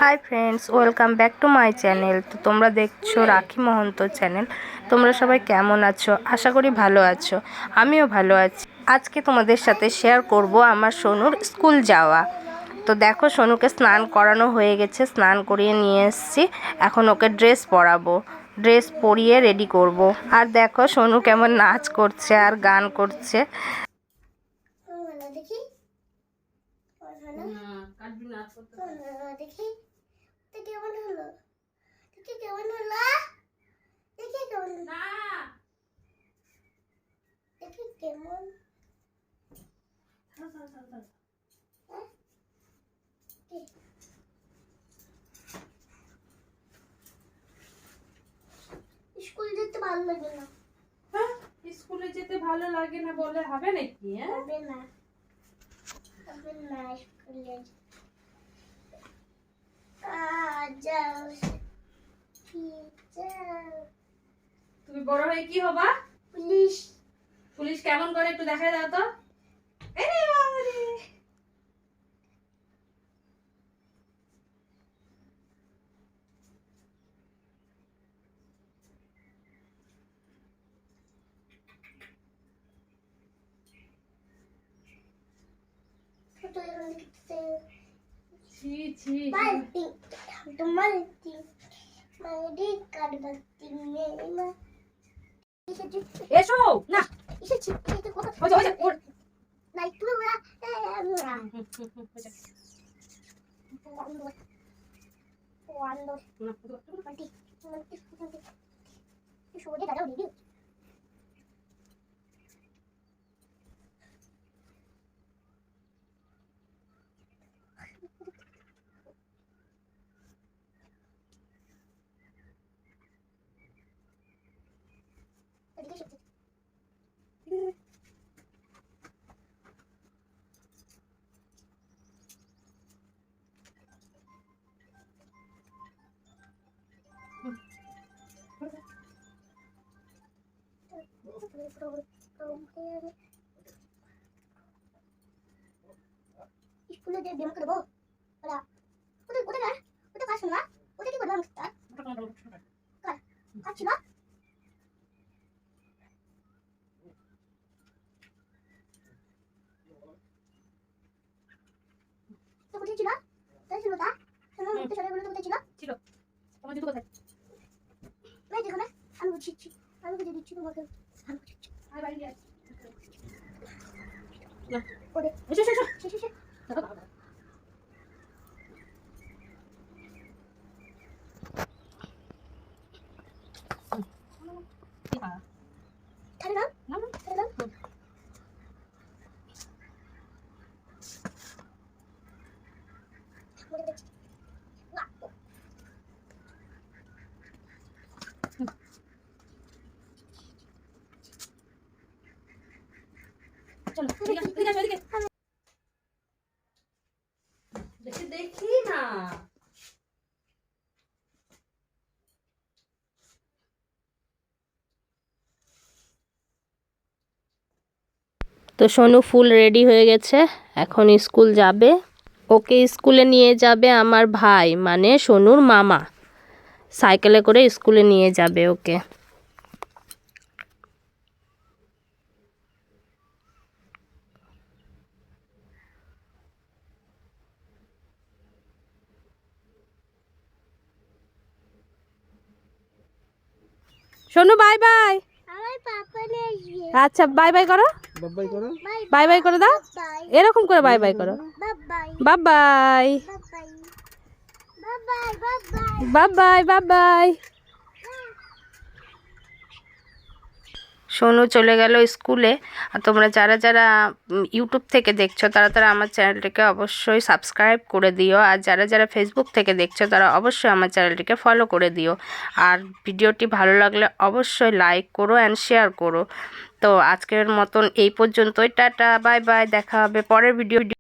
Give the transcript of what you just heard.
Hi friends, welcome back to my channel. তো তোমরা দেখছো রাখি মহন্ত চ্যানেল। তোমরা সবাই কেমন আছো? আশা করি ভালো আছো। আমিও ভালো আছি। আজকে তোমাদের সাথে শেয়ার করব আমার সোনুর স্কুল যাওয়া। তো দেখো, সোনুকে স্নান করানো হয়ে গেছে, স্নান করিয়ে নিয়ে এসেছি। এখন ওকে ড্রেস পরাবো, ড্রেস পরিয়ে রেডি করব। আর দেখো সোনু কেমন নাচ করছে আর গান করছে। দেখি কেমন হলো, দেখি কেমন হলো, দেখি কেমন না, দেখি কেমন স্কুল যেতে ভালো লাগে না। স্কুলে যেতে ভালো লাগে না বলে হবে নাকি? হবে না, হবে না স্কুলে। তুমি বড় হয়ে কি হবা? পুলিশ। পুলিশ কেমন করে একটু দেখাই দাও তো। এসো না, স্কুলে যে ব্যায়াম করবো ওরা ওদের ওদের না, ওদের কাজ না, ওদের কি করবো আমি কাজ না। তো কোথায় ছিল? তাই ছিল তা তোমার মধ্যে সবাই বলে তো কোথায় ছিল? ছিল তোমার জুতো কোথায়? এই দেখো না, আমি বুঝিয়েছি, আমি বুঝিয়ে দিচ্ছি তোমাকে, আমি বুঝিয়েছি। আয় বাইরে আয়। ওরে এসো এসো শেষ শেষ খালি না না না খালি না। মরে দেখছি না চলো এদিকে আসো, এদিকে আসো, এদিকে দেখি দেখি না। তো সোনু ফুল রেডি হয়ে গেছে, এখন স্কুল যাবে। ওকে স্কুলে নিয়ে যাবে আমার ভাই, মানে সোনুর মামা। সাইকেলে করে স্কুলে নিয়ে যাবে ওকে। Sonu bye bye. আমার পাপা নিয়ে আসবে। আচ্ছা বাই বাই করো, বাই করো, বাই বাই করে দাও, বাই এরকম করে বাই বাই করো। Bye bye bye bye bye bye bye bye bye. Sonu চলে গেল স্কুলে। আর তোমরা যারা যারা ইউটিউব থেকে দেখছো তারা তারা আমার চ্যানেলটিকে অবশ্যই সাবস্ক্রাইব করে দিও। আর যারা যারা ফেসবুক থেকে দেখছো তারা অবশ্যই আমার চ্যানেলটিকে ফলো করে দিও। আর ভিডিওটি ভালো লাগলে অবশ্যই লাইক করো অ্যান্ড শেয়ার করো। তো আজকের মতন এই পর্যন্তই, টাটা বাই বাই, দেখা হবে পরের ভিডিও।